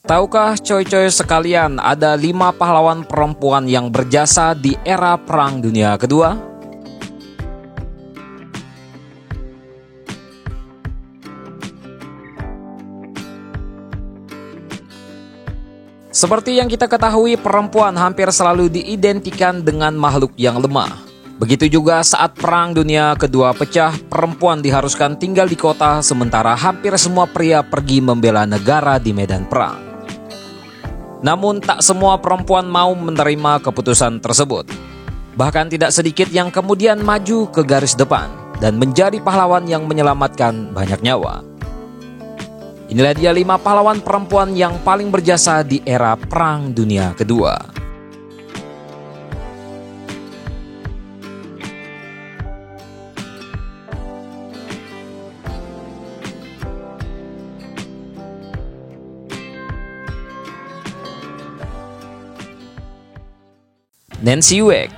Tahukah coy-coy sekalian, ada 5 pahlawan perempuan yang berjasa di era Perang Dunia Kedua? Seperti yang kita ketahui, perempuan hampir selalu diidentikan dengan makhluk yang lemah. Begitu juga saat Perang Dunia Kedua pecah, perempuan diharuskan tinggal di kota, sementara hampir semua pria pergi membela negara di medan perang. Namun tak semua perempuan mau menerima keputusan tersebut. Bahkan tidak sedikit yang kemudian maju ke garis depan dan menjadi pahlawan yang menyelamatkan banyak nyawa. Inilah dia 5 pahlawan perempuan yang paling berjasa di era Perang Dunia Kedua. Nancy Wake.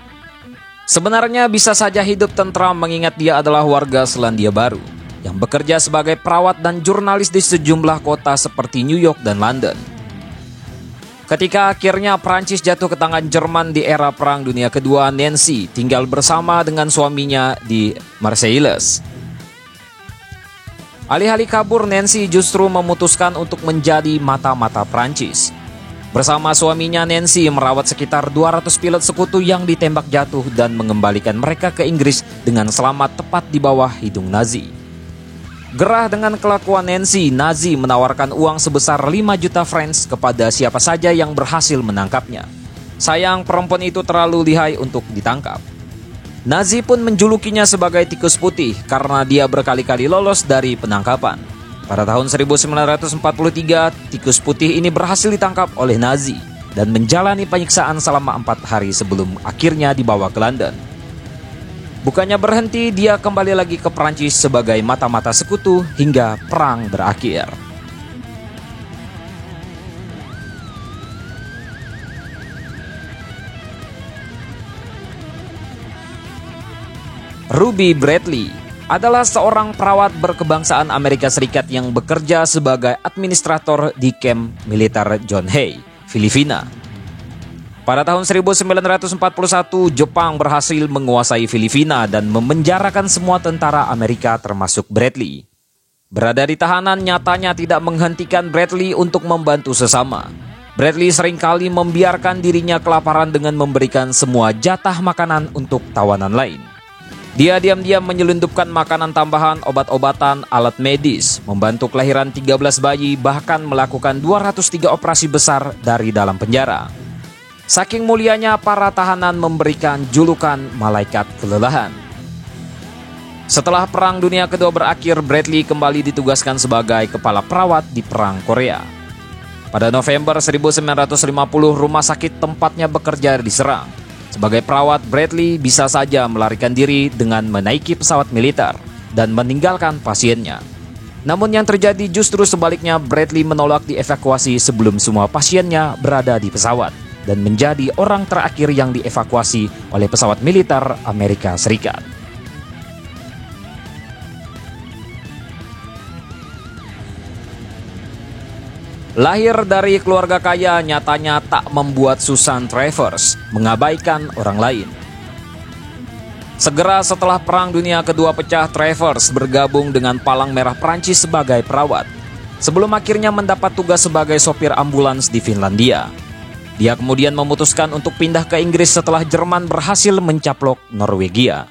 Sebenarnya bisa saja hidup tentram mengingat dia adalah warga Selandia Baru yang bekerja sebagai perawat dan jurnalis di sejumlah kota seperti New York dan London. Ketika akhirnya Prancis jatuh ke tangan Jerman di era Perang Dunia Kedua, Nancy tinggal bersama dengan suaminya di Marseilles. Alih-alih kabur, Nancy justru memutuskan untuk menjadi mata-mata Prancis. Bersama suaminya, Nancy merawat sekitar 200 pilot sekutu yang ditembak jatuh dan mengembalikan mereka ke Inggris dengan selamat tepat di bawah hidung Nazi. Gerah dengan kelakuan Nancy, Nazi menawarkan uang sebesar 5 juta francs kepada siapa saja yang berhasil menangkapnya. Sayang, perempuan itu terlalu lihai untuk ditangkap. Nazi pun menjulukinya sebagai tikus putih karena dia berkali-kali lolos dari penangkapan. Pada tahun 1943, tikus putih ini berhasil ditangkap oleh Nazi dan menjalani penyiksaan selama 4 hari sebelum akhirnya dibawa ke London. Bukannya berhenti, dia kembali lagi ke Prancis sebagai mata-mata sekutu hingga perang berakhir. Ruby Bradley adalah seorang perawat berkebangsaan Amerika Serikat yang bekerja sebagai administrator di kamp militer John Hay, Filipina. Pada tahun 1941, Jepang berhasil menguasai Filipina dan memenjarakan semua tentara Amerika termasuk Bradley. Berada di tahanan nyatanya tidak menghentikan Bradley untuk membantu sesama. Bradley seringkali membiarkan dirinya kelaparan dengan memberikan semua jatah makanan untuk tawanan lain. Dia diam-diam menyelundupkan makanan tambahan, obat-obatan, alat medis, membantu kelahiran 13 bayi, bahkan melakukan 203 operasi besar dari dalam penjara. Saking mulianya, para tahanan memberikan julukan malaikat kelelahan. Setelah Perang Dunia Kedua berakhir, Bradley kembali ditugaskan sebagai kepala perawat di Perang Korea. Pada November 1950, rumah sakit tempatnya bekerja diserang. Sebagai perawat, Bradley bisa saja melarikan diri dengan menaiki pesawat militer dan meninggalkan pasiennya. Namun yang terjadi justru sebaliknya, Bradley menolak dievakuasi sebelum semua pasiennya berada di pesawat dan menjadi orang terakhir yang dievakuasi oleh pesawat militer Amerika Serikat. Lahir dari keluarga kaya nyatanya tak membuat Susan Travers mengabaikan orang lain. Segera setelah Perang Dunia Kedua pecah, Travers bergabung dengan Palang Merah Prancis sebagai perawat, sebelum akhirnya mendapat tugas sebagai sopir ambulans di Finlandia. Dia kemudian memutuskan untuk pindah ke Inggris setelah Jerman berhasil mencaplok Norwegia.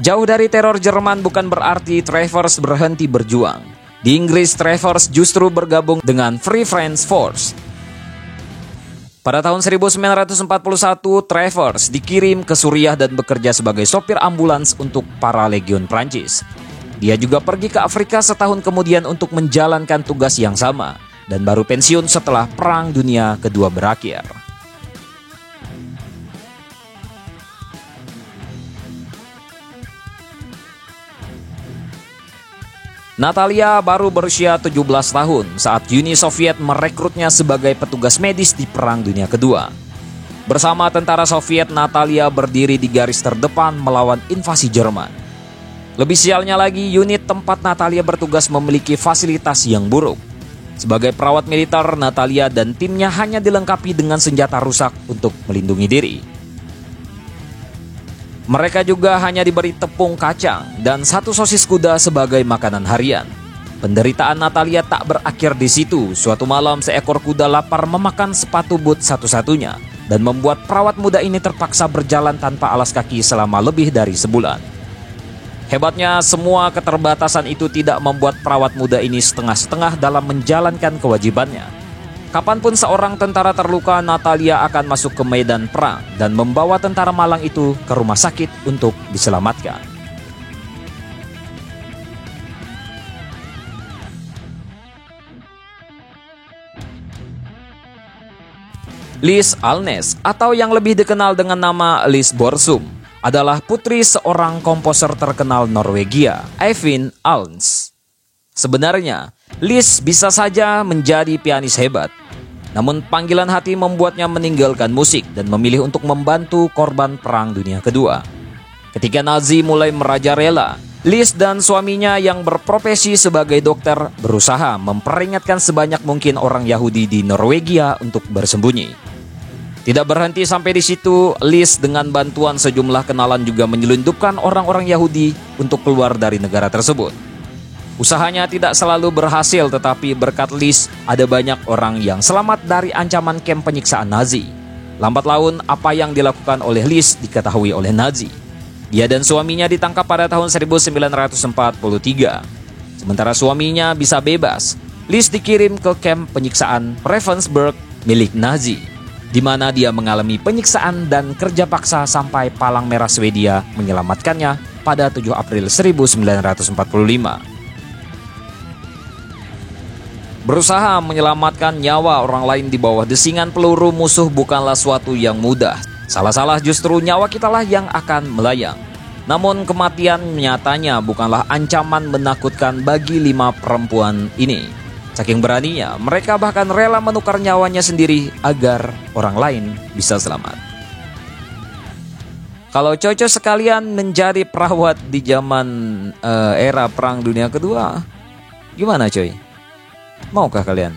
Jauh dari teror Jerman bukan berarti Travers berhenti berjuang. Di Inggris, Travers justru bergabung dengan Free French Force. Pada tahun 1941, Travers dikirim ke Suriah dan bekerja sebagai sopir ambulans untuk para legiun Prancis. Dia juga pergi ke Afrika setahun kemudian untuk menjalankan tugas yang sama, dan baru pensiun setelah Perang Dunia Kedua berakhir. Natalia baru berusia 17 tahun saat Uni Soviet merekrutnya sebagai petugas medis di Perang Dunia Kedua. Bersama tentara Soviet, Natalia berdiri di garis terdepan melawan invasi Jerman. Lebih sialnya lagi, unit tempat Natalia bertugas memiliki fasilitas yang buruk. Sebagai perawat militer, Natalia dan timnya hanya dilengkapi dengan senjata rusak untuk melindungi diri. Mereka juga hanya diberi tepung kacang dan satu sosis kuda sebagai makanan harian. Penderitaan Natalia tak berakhir di situ. Suatu malam seekor kuda lapar memakan sepatu boot satu-satunya dan membuat perawat muda ini terpaksa berjalan tanpa alas kaki selama lebih dari sebulan. Hebatnya, semua keterbatasan itu tidak membuat perawat muda ini setengah-setengah dalam menjalankan kewajibannya. Kapanpun seorang tentara terluka, Natalia akan masuk ke medan perang dan membawa tentara malang itu ke rumah sakit untuk diselamatkan. Liz Alnes, atau yang lebih dikenal dengan nama Liz Borsum, adalah putri seorang komposer terkenal Norwegia, Eivind Alnes. Sebenarnya, Liz bisa saja menjadi pianis hebat. Namun panggilan hati membuatnya meninggalkan musik dan memilih untuk membantu korban Perang Dunia Kedua. Ketika Nazi mulai merajalela, Liz dan suaminya yang berprofesi sebagai dokter berusaha memperingatkan sebanyak mungkin orang Yahudi di Norwegia untuk bersembunyi. Tidak berhenti sampai di situ, Liz dengan bantuan sejumlah kenalan juga menyelundupkan orang-orang Yahudi untuk keluar dari negara tersebut. Usahanya tidak selalu berhasil, tetapi berkat Liz ada banyak orang yang selamat dari ancaman kamp penyiksaan Nazi. Lambat laun, apa yang dilakukan oleh Liz diketahui oleh Nazi. Dia dan suaminya ditangkap pada tahun 1943. Sementara suaminya bisa bebas, Liz dikirim ke kamp penyiksaan Ravensbrück milik Nazi, di mana dia mengalami penyiksaan dan kerja paksa sampai Palang Merah Swedia menyelamatkannya pada 7 April 1945. Berusaha menyelamatkan nyawa orang lain di bawah desingan peluru musuh bukanlah suatu yang mudah. Salah-salah justru nyawa kitalah yang akan melayang. Namun kematian nyatanya bukanlah ancaman menakutkan bagi 5 perempuan ini. Saking beraninya, mereka bahkan rela menukar nyawanya sendiri agar orang lain bisa selamat. Kalau Coco sekalian menjadi perawat di zaman era Perang Dunia Kedua, gimana coy? Maukah kalian?